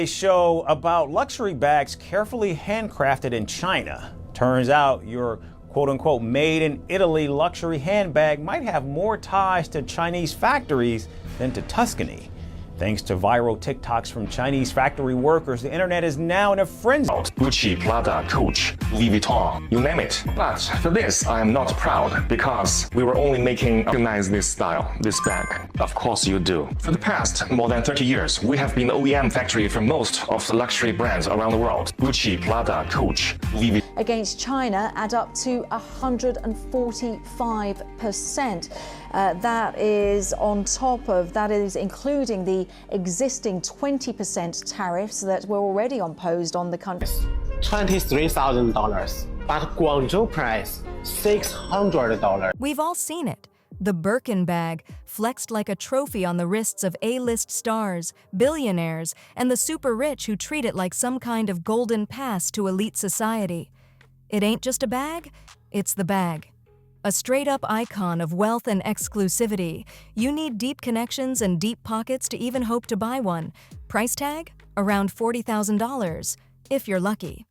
A show about luxury bags carefully handcrafted in China. Turns out your quote-unquote made in Italy luxury handbag might have more ties to Chinese factories than to Tuscany. Thanks to viral TikToks from Chinese factory workers, the internet is now in a frenzy. Gucci, Prada, Coach, Louis Vuitton, you name it. But for this, I am not proud because we were only recognize this style, this bag. Of course you do. For the past more than 30 years, we have been the OEM factory for most of the luxury brands around the world. Gucci, Prada, Coach, Louis Vuitton. Against China add up to 145%. That is on top of, that is including the existing 20% tariffs that were already imposed on the country. $23,000, but Guangzhou price $600. We've all seen it. The Birkin bag, flexed like a trophy on the wrists of A-list stars, billionaires, and the super rich who treat it like some kind of golden pass to elite society. It ain't just a bag, it's the bag. A straight-up icon of wealth and exclusivity. You need deep connections and deep pockets to even hope to buy one. Price tag? Around $40,000, if you're lucky.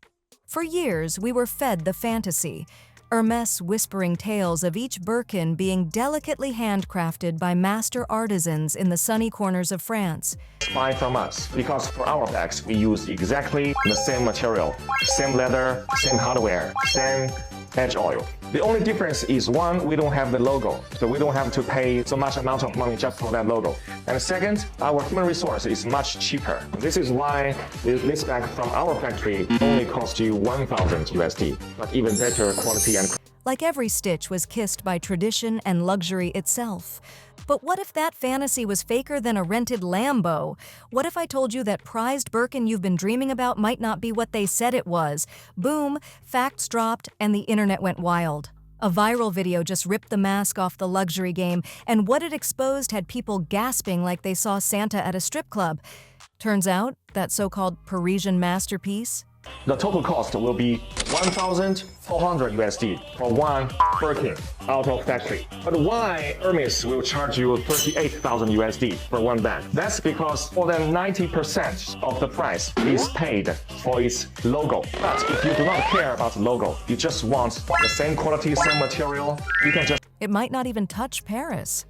For years, we were fed the fantasy. Hermès whispering tales of each Birkin being delicately handcrafted by master artisans in the sunny corners of France. Buy from us because for our bags, we use exactly the same material, same leather, same hardware, same edge oil. The only difference is one, we don't have the logo, so we don't have to pay so much amount of money just for that logo. And second, our human resource is much cheaper. This is why this bag from our factory only costs you 1,000 USD, but even better quality and like every stitch was kissed by tradition and luxury itself. But what if that fantasy was faker than a rented Lambo? What if I told you that prized Birkin you've been dreaming about might not be what they said it was? Boom, facts dropped, and the internet went wild. A viral video just ripped the mask off the luxury game, and what it exposed had people gasping like they saw Santa at a strip club. Turns out, that so-called Parisian masterpiece, the total cost will be 1,400 USD for one Birkin out of factory. But why Hermès will charge you 38,000 USD for one bag? That's because more than 90% of the price is paid for its logo. But if you do not care about the logo, you just want the same quality, same material, you can just... It might not even touch Paris.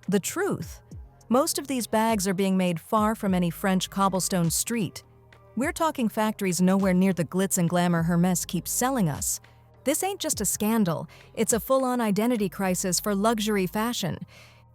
The truth. Most of these bags are being made far from any French cobblestone street. We're talking factories nowhere near the glitz and glamour Hermès keeps selling us. This ain't just a scandal, it's a full-on identity crisis for luxury fashion.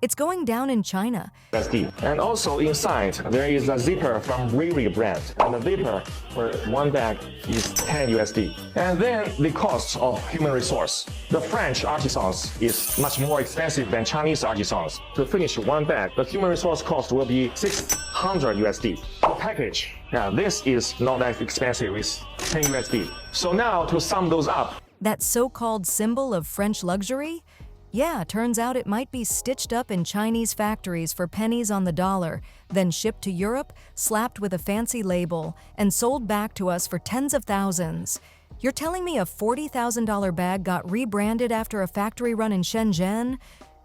It's going down in China. And also inside, there is a zipper from Riri brand. And the zipper for one bag is 10 USD. And then the cost of human resource. The French artisans is much more expensive than Chinese artisans. To finish one bag, the human resource cost will be 600 USD. The package, this is not as expensive, it's 10 USD. So now to sum those up. That so-called symbol of French luxury? Yeah, turns out it might be stitched up in Chinese factories for pennies on the dollar, then shipped to Europe, slapped with a fancy label, and sold back to us for tens of thousands. You're telling me a $40,000 bag got rebranded after a factory run in Shenzhen?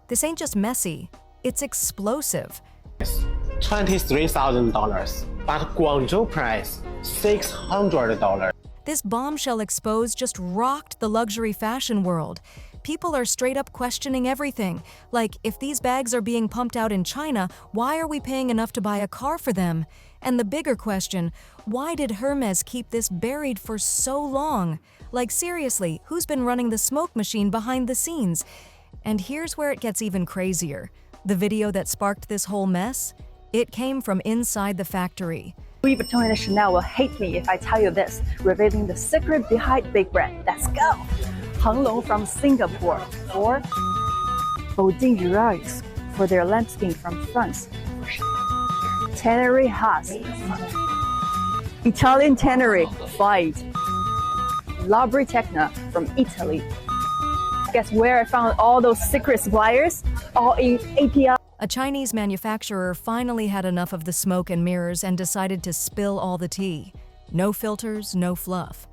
This ain't just messy, it's explosive. $23,000, but Guangzhou price $600. This bombshell expose just rocked the luxury fashion world. People are straight up questioning everything. Like, if these bags are being pumped out in China, why are we paying enough to buy a car for them? And the bigger question, why did Hermès keep this buried for so long? Like, seriously, who's been running the smoke machine behind the scenes? And here's where it gets even crazier. The video that sparked this whole mess? It came from inside the factory. Louis Vuitton and Chanel will hate me if I tell you this, revealing the secret behind big brand. Let's go! Hang Long from Singapore, or Birkins for their lambskin from France. Tannery Haas, Italian Tannery, Fight. Labritecna from Italy. Guess where I found all those secret suppliers? All in API. A Chinese manufacturer finally had enough of the smoke and mirrors and decided to spill all the tea. No filters, no fluff.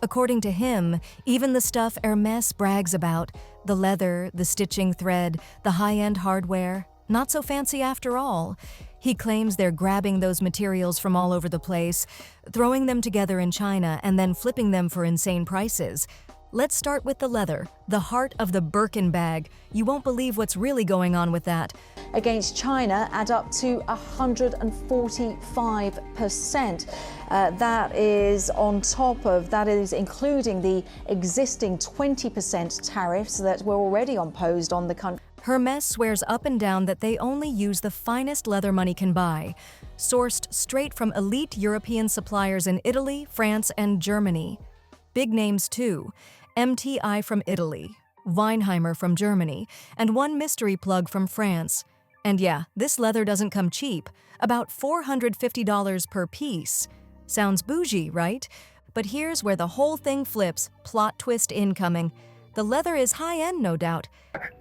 According to him, even the stuff Hermès brags about, the leather, the stitching thread, the high-end hardware, not so fancy after all. He claims they're grabbing those materials from all over the place, throwing them together in China, and then flipping them for insane prices. Let's start with the leather, the heart of the Birkin bag. You won't believe what's really going on with that. Against China add up to 145%. That is on top of, that is including the existing 20% tariffs that were already imposed on the country. Hermès swears up and down that they only use the finest leather money can buy, sourced straight from elite European suppliers in Italy, France, and Germany. Big names too. MTI from Italy, Weinheimer from Germany, and one mystery plug from France. And yeah, this leather doesn't come cheap, about $450 per piece. Sounds bougie, right? But here's where the whole thing flips, plot twist incoming. The leather is high-end, no doubt.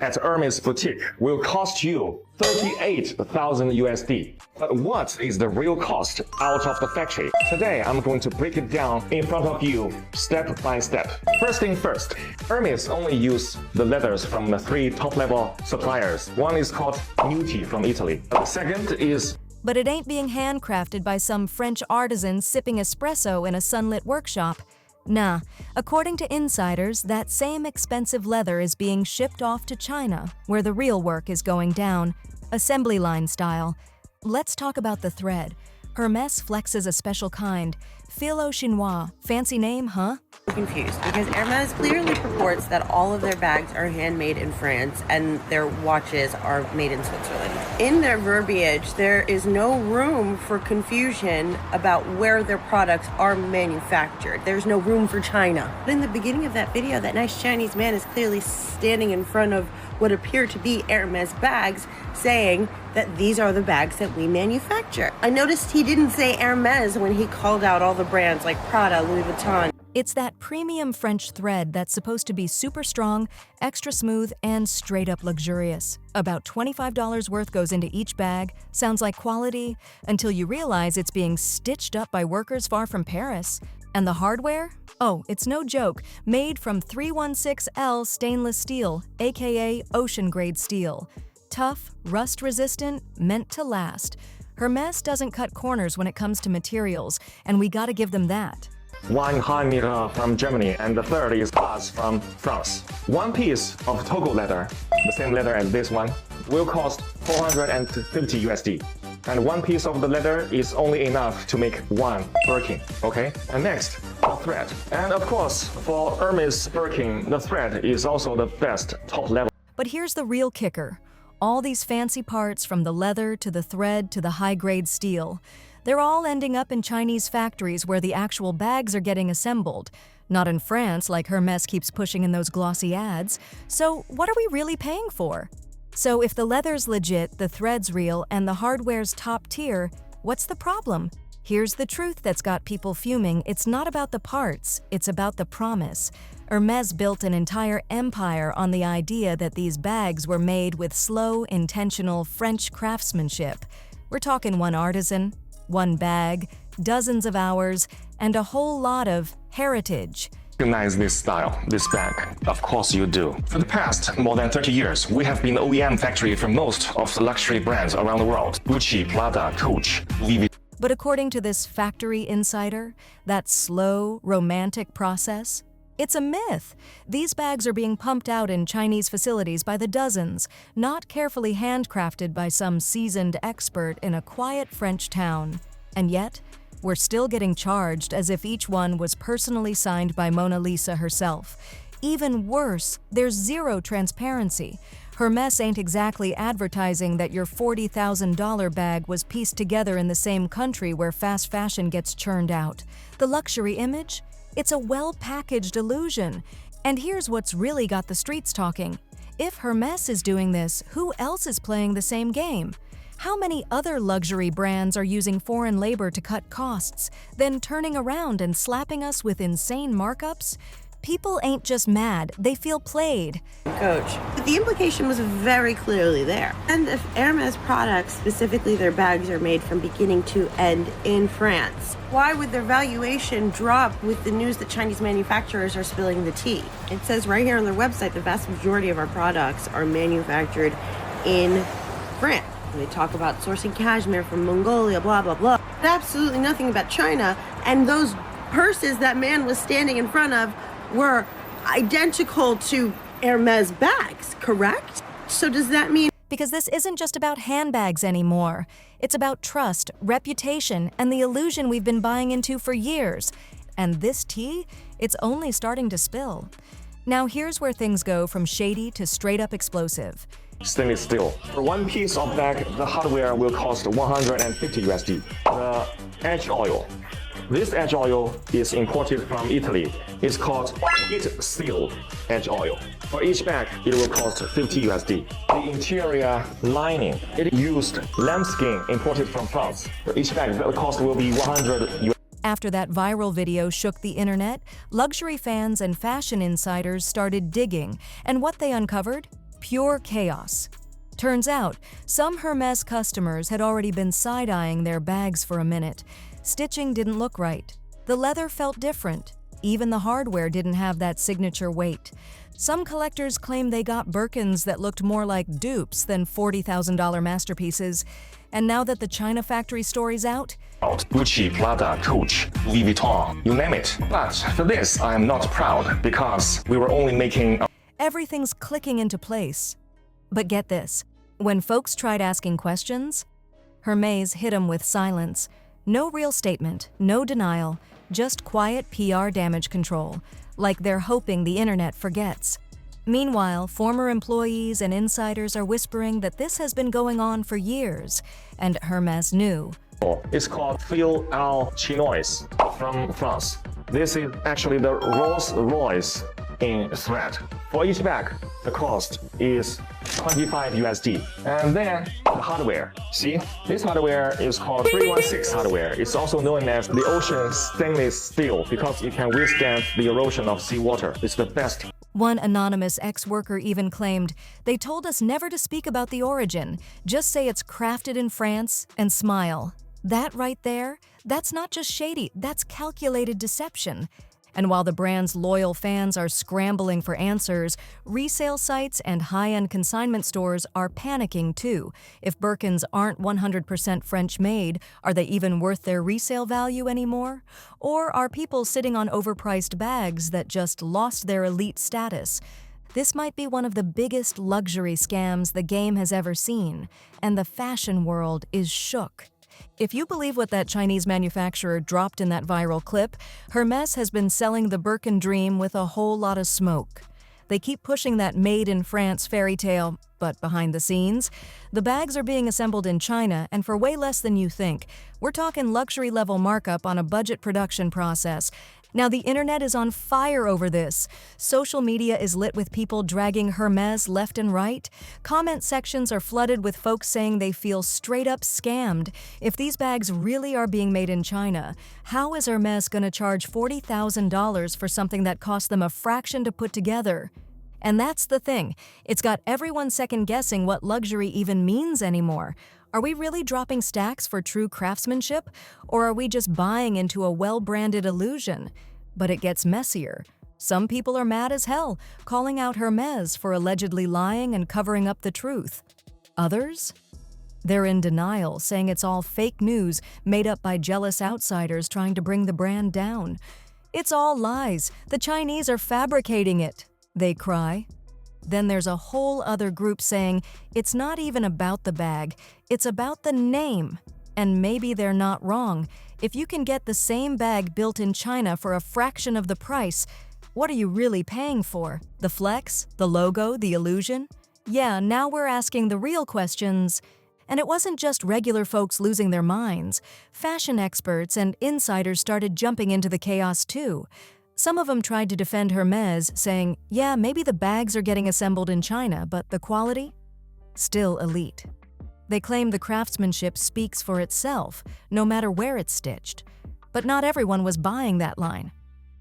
At Hermès boutique will cost you 38,000 USD. But what is the real cost out of the factory? Today, I'm going to break it down in front of you, step by step. First thing first, Hermès only use the leathers from the 3 top-level suppliers. One is called Nuti from Italy. The second is... But it ain't being handcrafted by some French artisan sipping espresso in a sunlit workshop. Nah, according to insiders, that same expensive leather is being shipped off to China, where the real work is going down, assembly line style. Let's talk about the thread. Hermès flexes a special kind, Filo Chinois. Fancy name, huh? Confused because Hermès clearly purports that all of their bags are handmade in France and their watches are made in Switzerland. In their verbiage, there is no room for confusion about where their products are manufactured. There's no room for China. But in the beginning of that video, that nice Chinese man is clearly standing in front of what appear to be Hermès bags, saying that these are the bags that we manufacture. I noticed he didn't say Hermès when he called out all the brands like Prada, Louis Vuitton. It's that premium French thread that's supposed to be super strong, extra smooth, and straight up luxurious. About $25 worth goes into each bag. Sounds like quality, until you realize it's being stitched up by workers far from Paris. And the hardware? Oh, it's no joke. Made from 316L stainless steel, aka ocean-grade steel. Tough, rust-resistant, meant to last. Hermès doesn't cut corners when it comes to materials, and we gotta give them that. Weinheimer from Germany, and the third is us from France. One piece of Togo leather, the same leather as this one, will cost 450 USD. And one piece of the leather is only enough to make one Birkin, okay? And next, the thread. And of course, for Hermès Birkin, the thread is also the best top level. But here's the real kicker. All these fancy parts, from the leather to the thread to the high-grade steel, they're all ending up in Chinese factories where the actual bags are getting assembled. Not in France, like Hermès keeps pushing in those glossy ads. So what are we really paying for? So if the leather's legit, the thread's real, and the hardware's top tier, what's the problem? Here's the truth that's got people fuming. It's not about the parts, it's about the promise. Hermès built an entire empire on the idea that these bags were made with slow, intentional French craftsmanship. We're talking one artisan, one bag, dozens of hours, and a whole lot of heritage. Recognize this style, this bag? Of course you do. For the past more than 30 years, we have been the OEM factory for most of the luxury brands around the world. Gucci, Prada, Coach, Louis Vuitton. But according to this factory insider, that slow, romantic process, it's a myth. These bags are being pumped out in Chinese facilities by the dozens, not carefully handcrafted by some seasoned expert in a quiet French town. And yet, we're still getting charged as if each one was personally signed by Mona Lisa herself. Even worse, there's zero transparency. Hermès ain't exactly advertising that your $40,000 bag was pieced together in the same country where fast fashion gets churned out. The luxury image? It's a well-packaged illusion. And here's what's really got the streets talking. If Hermès is doing this, who else is playing the same game? How many other luxury brands are using foreign labor to cut costs, then turning around and slapping us with insane markups? People ain't just mad, they feel played. Coach. But the implication was very clearly there. And if Hermès products, specifically their bags, are made from beginning to end in France, why would their valuation drop with the news that Chinese manufacturers are spilling the tea? It says right here on their website, the vast majority of our products are manufactured in France. And they talk about sourcing cashmere from Mongolia, blah, blah, blah. But absolutely nothing about China. And those purses that man was standing in front of were identical to Hermès bags, correct? So does that mean... Because this isn't just about handbags anymore. It's about trust, reputation, and the illusion we've been buying into for years. And this tea, it's only starting to spill. Now here's where things go from shady to straight-up explosive. Stainless steel. For one piece of bag, the hardware will cost 150 USD. The edge oil. This edge oil is imported from Italy. It's called heat seal edge oil. For each bag, it will cost 50 USD. The interior lining, it used lambskin imported from France. For each bag, the cost will be 100 USD. After that viral video shook the internet, luxury fans and fashion insiders started digging, and what they uncovered? Pure chaos. Turns out, some Hermès customers had already been side-eyeing their bags for a minute. Stitching didn't look right. The leather felt different. Even the hardware didn't have that signature weight. Some collectors claimed they got Birkins that looked more like dupes than $40,000 masterpieces. And now that the China factory story's out, Gucci, Prada, Coach, Louis Vuitton, you name it. But for this, I am not proud because we were only making everything's clicking into place. But get this, when folks tried asking questions, Hermès hit them with silence. No real statement, no denial, just quiet PR damage control, like they're hoping the internet forgets. Meanwhile, former employees and insiders are whispering that this has been going on for years, and Hermès knew. It's called Fil al Chinois from France. This is actually the Rolls Royce in thread. For each bag, the cost is 25 USD. And then the hardware. See, this hardware is called 316 hardware. It's also known as the ocean stainless steel because it can withstand the erosion of seawater. It's the best. One anonymous ex-worker even claimed, "They told us never to speak about the origin, just say it's crafted in France and smile." That right there, that's not just shady, that's calculated deception. And while the brand's loyal fans are scrambling for answers, resale sites and high-end consignment stores are panicking too. If Birkins aren't 100% French-made, are they even worth their resale value anymore? Or are people sitting on overpriced bags that just lost their elite status? This might be one of the biggest luxury scams the game has ever seen, and the fashion world is shook. If you believe what that Chinese manufacturer dropped in that viral clip, Hermès has been selling the Birkin dream with a whole lot of smoke. They keep pushing that made in France fairy tale, but behind the scenes, the bags are being assembled in China and for way less than you think. We're talking luxury level markup on a budget production process. Now the internet is on fire over this. Social media is lit with people dragging Hermès left and right. Comment sections are flooded with folks saying they feel straight up scammed. If these bags really are being made in China, how is Hermès going to charge $40,000 for something that cost them a fraction to put together? And that's the thing. It's got everyone second-guessing what luxury even means anymore. Are we really dropping stacks for true craftsmanship, or are we just buying into a well-branded illusion? But it gets messier. Some people are mad as hell, calling out Hermès for allegedly lying and covering up the truth. Others? They're in denial, saying it's all fake news made up by jealous outsiders trying to bring the brand down. It's all lies. The Chinese are fabricating it, they cry. Then there's a whole other group saying it's not even about the bag, it's about the name. And maybe they're not wrong. If you can get the same bag built in China for a fraction of the price, what are you really paying for? The flex? The logo? The illusion? Yeah, now we're asking the real questions. And it wasn't just regular folks losing their minds. Fashion experts and insiders started jumping into the chaos too. Some of them tried to defend Hermès, saying, yeah, maybe the bags are getting assembled in China, but the quality? Still elite. They claim the craftsmanship speaks for itself, no matter where it's stitched. But not everyone was buying that line.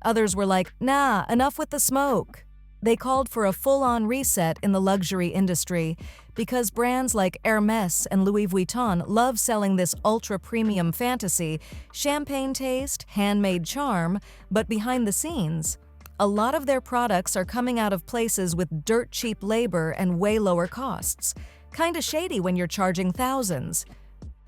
Others were like, nah, enough with the smoke. They called for a full-on reset in the luxury industry because brands like Hermès and Louis Vuitton love selling this ultra-premium fantasy, champagne taste, handmade charm, but behind the scenes, a lot of their products are coming out of places with dirt-cheap labor and way lower costs. Kinda shady when you're charging thousands.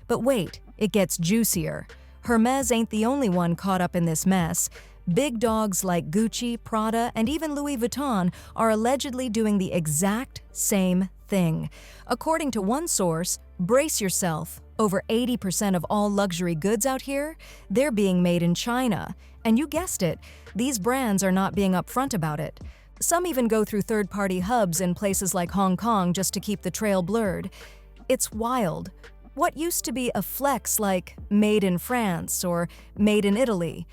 But wait, it gets juicier. Hermès ain't the only one caught up in this mess. Big dogs like Gucci, Prada, and even Louis Vuitton are allegedly doing the exact same thing. According to one source, brace yourself, over 80% of all luxury goods out here, they're being made in China. And you guessed it, these brands are not being upfront about it. Some even go through third-party hubs in places like Hong Kong just to keep the trail blurred. It's wild. What used to be a flex like made in France or made in Italy,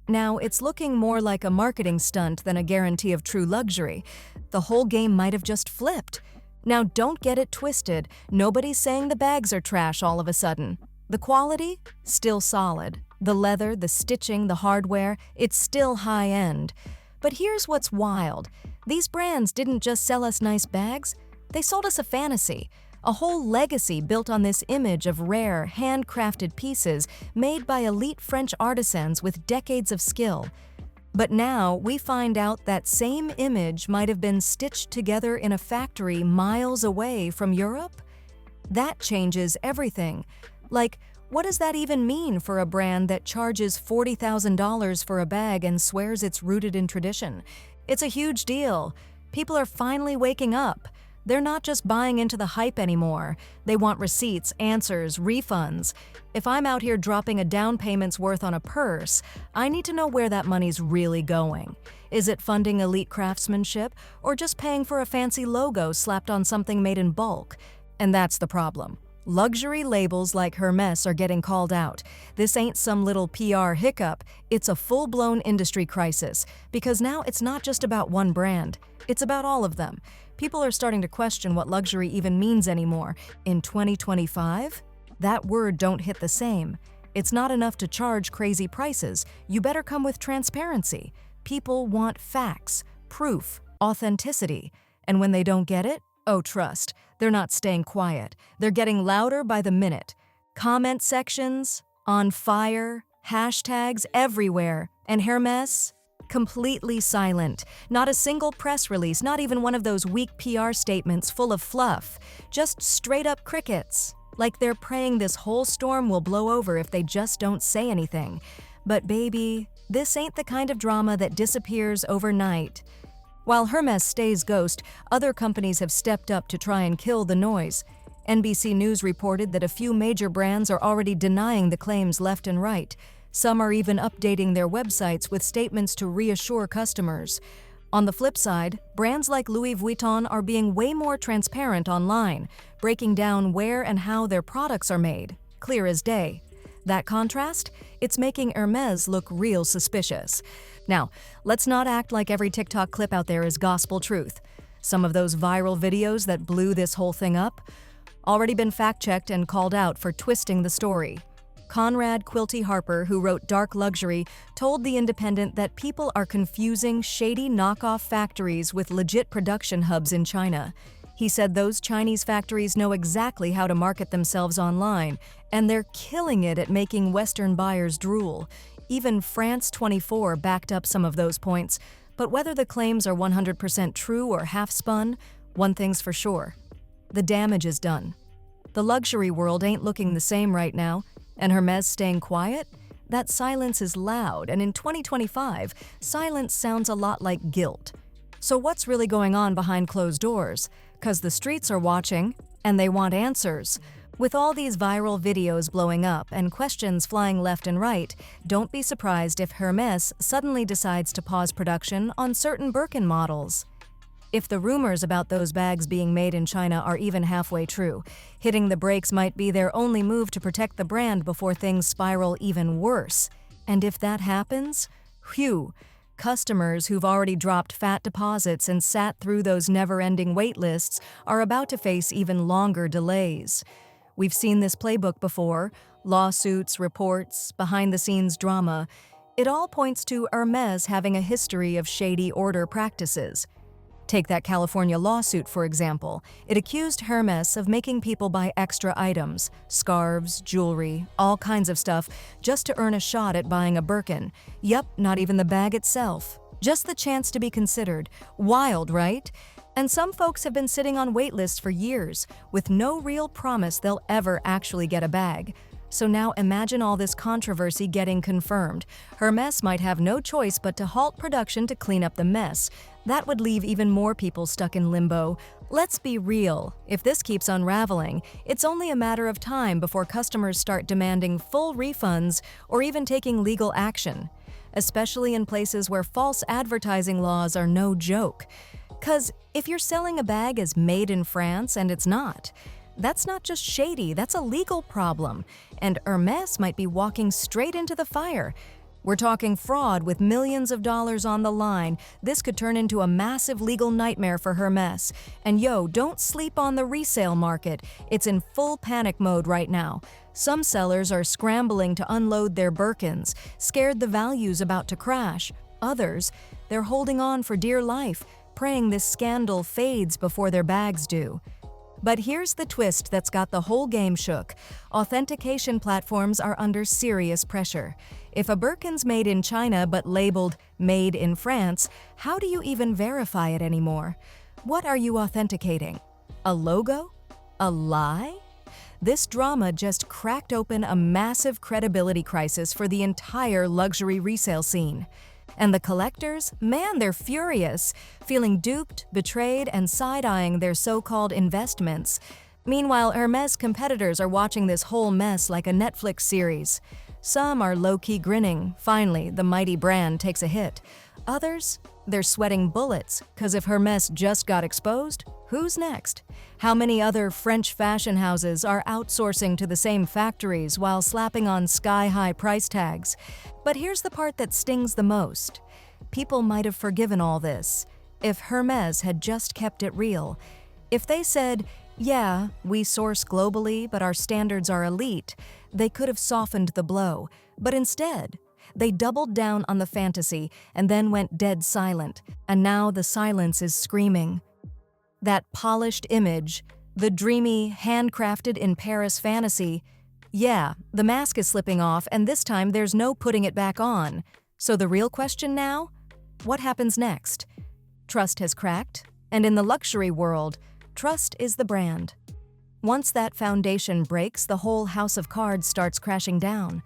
now it's looking more like a marketing stunt than a guarantee of true luxury. The whole game might have just flipped. Now don't get it twisted, nobody's saying the bags are trash all of a sudden. The quality? Still solid. The leather, the stitching, the hardware, it's still high-end. But here's what's wild. These brands didn't just sell us nice bags, they sold us a fantasy. A whole legacy built on this image of rare, handcrafted pieces made by elite French artisans with decades of skill. But now we find out that same image might have been stitched together in a factory miles away from Europe? That changes everything. Like, what does that even mean for a brand that charges $40,000 for a bag and swears it's rooted in tradition? It's a huge deal. People are finally waking up. They're not just buying into the hype anymore. They want receipts, answers, refunds. If I'm out here dropping a down payment's worth on a purse, I need to know where that money's really going. Is it funding elite craftsmanship or just paying for a fancy logo slapped on something made in bulk? And that's the problem. Luxury labels like Hermès are getting called out. This ain't some little PR hiccup, it's a full-blown industry crisis, because now it's not just about one brand, it's about all of them. People are starting to question what luxury even means anymore. In 2025? That word don't hit the same. It's not enough to charge crazy prices, you better come with transparency. People want facts, proof, authenticity, and when they don't get it, oh trust, they're not staying quiet. They're getting louder by the minute. Comment sections, on fire, hashtags everywhere, and Hermès? Completely silent. Not a single press release, not even one of those weak PR statements full of fluff. Just straight-up crickets. Like they're praying this whole storm will blow over if they just don't say anything. But baby, this ain't the kind of drama that disappears overnight. While Hermès stays ghost, other companies have stepped up to try and kill the noise. NBC News reported that a few major brands are already denying the claims left and right. Some are even updating their websites with statements to reassure customers. On the flip side, brands like Louis Vuitton are being way more transparent online, breaking down where and how their products are made, clear as day. That contrast? It's making Hermès look real suspicious. Now, let's not act like every TikTok clip out there is gospel truth. Some of those viral videos that blew this whole thing up already been fact-checked and called out for twisting the story. Conrad Quilty Harper, who wrote Dark Luxury, told The Independent that people are confusing shady knockoff factories with legit production hubs in China. He said those Chinese factories know exactly how to market themselves online, and they're killing it at making Western buyers drool. Even France 24 backed up some of those points, but whether the claims are 100% true or half-spun, one thing's for sure. The damage is done. The luxury world ain't looking the same right now, and Hermès staying quiet? That silence is loud, and in 2025, silence sounds a lot like guilt. So what's really going on behind closed doors? 'Cause the streets are watching, and they want answers. With all these viral videos blowing up and questions flying left and right, don't be surprised if Hermès suddenly decides to pause production on certain Birkin models. If the rumors about those bags being made in China are even halfway true, hitting the brakes might be their only move to protect the brand before things spiral even worse. And if that happens, whew, customers who've already dropped fat deposits and sat through those never-ending wait lists are about to face even longer delays. We've seen this playbook before: lawsuits, reports, behind-the-scenes drama. It all points to Hermès having a history of shady order practices. Take that California lawsuit, for example. It accused Hermès of making people buy extra items, scarves, jewelry, all kinds of stuff, just to earn a shot at buying a Birkin. Yup, not even the bag itself. Just the chance to be considered. Wild, right? And some folks have been sitting on wait lists for years, with no real promise they'll ever actually get a bag. So now imagine all this controversy getting confirmed. Hermès might have no choice but to halt production to clean up the mess. That would leave even more people stuck in limbo. Let's be real. If this keeps unraveling, it's only a matter of time before customers start demanding full refunds or even taking legal action, especially in places where false advertising laws are no joke. 'Cause if you're selling a bag as made in France and it's not, that's not just shady, that's a legal problem. And Hermès might be walking straight into the fire. We're talking fraud with millions of dollars on the line. This could turn into a massive legal nightmare for Hermès. And don't sleep on the resale market. It's in full panic mode right now. Some sellers are scrambling to unload their Birkins, scared the value's about to crash. Others, they're holding on for dear life, praying this scandal fades before their bags do. But here's the twist that's got the whole game shook. Authentication platforms are under serious pressure. If a Birkin's made in China but labeled made in France, how do you even verify it anymore? What are you authenticating? A logo? A lie? This drama just cracked open a massive credibility crisis for the entire luxury resale scene. And the collectors, man, they're furious, feeling duped, betrayed, and side-eyeing their so-called investments. Meanwhile, Hermès competitors are watching this whole mess like a Netflix series. Some are low-key grinning, finally, the mighty brand takes a hit. Others, they're sweating bullets, because if Hermès just got exposed, who's next? How many other French fashion houses are outsourcing to the same factories while slapping on sky-high price tags? But here's the part that stings the most. People might have forgiven all this if Hermès had just kept it real. If they said, yeah, we source globally, but our standards are elite, they could have softened the blow. But instead, they doubled down on the fantasy and then went dead silent. And now the silence is screaming. That polished image, the dreamy, handcrafted in Paris fantasy, yeah, the mask is slipping off, and this time there's no putting it back on. So the real question now? What happens next? Trust has cracked, and in the luxury world, trust is the brand. Once that foundation breaks, the whole house of cards starts crashing down.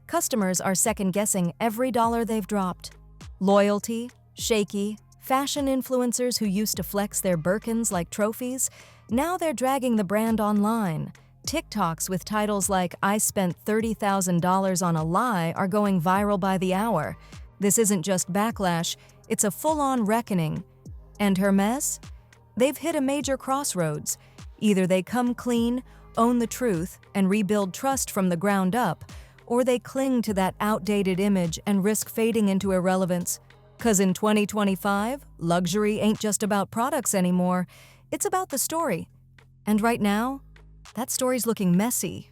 Customers are second-guessing every dollar they've dropped. Loyalty, shaky, fashion influencers who used to flex their Birkins like trophies, now they're dragging the brand online. TikToks with titles like "I spent $30,000 on a lie" are going viral by the hour. This isn't just backlash, it's a full-on reckoning. And Hermès? They've hit a major crossroads. Either they come clean, own the truth, and rebuild trust from the ground up, or they cling to that outdated image and risk fading into irrelevance. 'Cause in 2025, luxury ain't just about products anymore, it's about the story. And right now, that story's looking messy.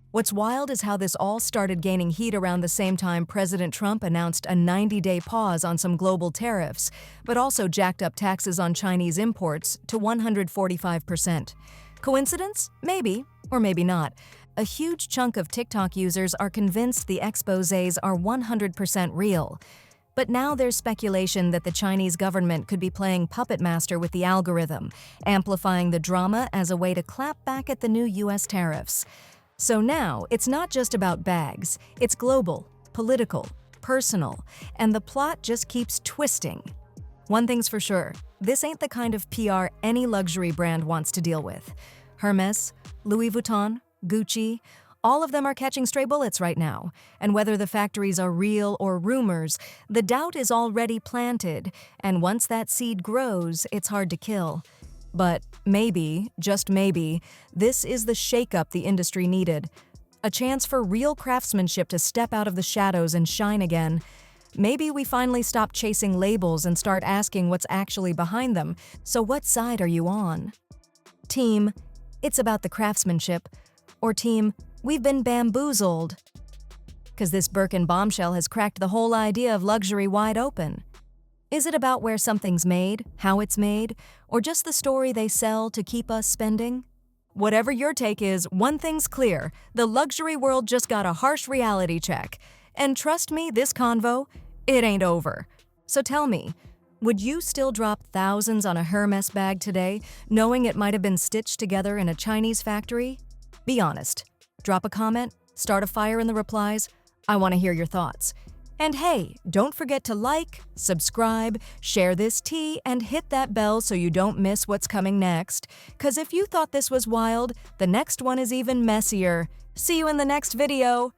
What's wild is how this all started gaining heat around the same time President Trump announced a 90-day pause on some global tariffs, but also jacked up taxes on Chinese imports to 145%. Coincidence? Maybe, or maybe not. A huge chunk of TikTok users are convinced the exposés are 100% real. But now there's speculation that the Chinese government could be playing puppet master with the algorithm, amplifying the drama as a way to clap back at the new US tariffs. So now, it's not just about bags, it's global, political, personal, and the plot just keeps twisting. One thing's for sure, this ain't the kind of PR any luxury brand wants to deal with. Hermès, Louis Vuitton, Gucci, all of them are catching stray bullets right now, and whether the factories are real or rumors, the doubt is already planted, and once that seed grows, it's hard to kill. But maybe, just maybe, this is the shakeup the industry needed. A chance for real craftsmanship to step out of the shadows and shine again. Maybe we finally stop chasing labels and start asking what's actually behind them. So what side are you on? Team, it's about the craftsmanship. Or team, we've been bamboozled. 'Cause this Birkin bombshell has cracked the whole idea of luxury wide open. Is it about where something's made, how it's made, or just the story they sell to keep us spending? Whatever your take is, one thing's clear, the luxury world just got a harsh reality check. And trust me, this convo, it ain't over. So tell me, Would you still drop thousands on a Hermès bag today, knowing it might have been stitched together in a Chinese factory? Be honest. Drop a comment, start a fire in the replies. I want to hear your thoughts. And hey, don't forget to like, subscribe, share this tea, and hit that bell so you don't miss what's coming next. 'Cause if you thought this was wild, the next one is even messier. See you in the next video.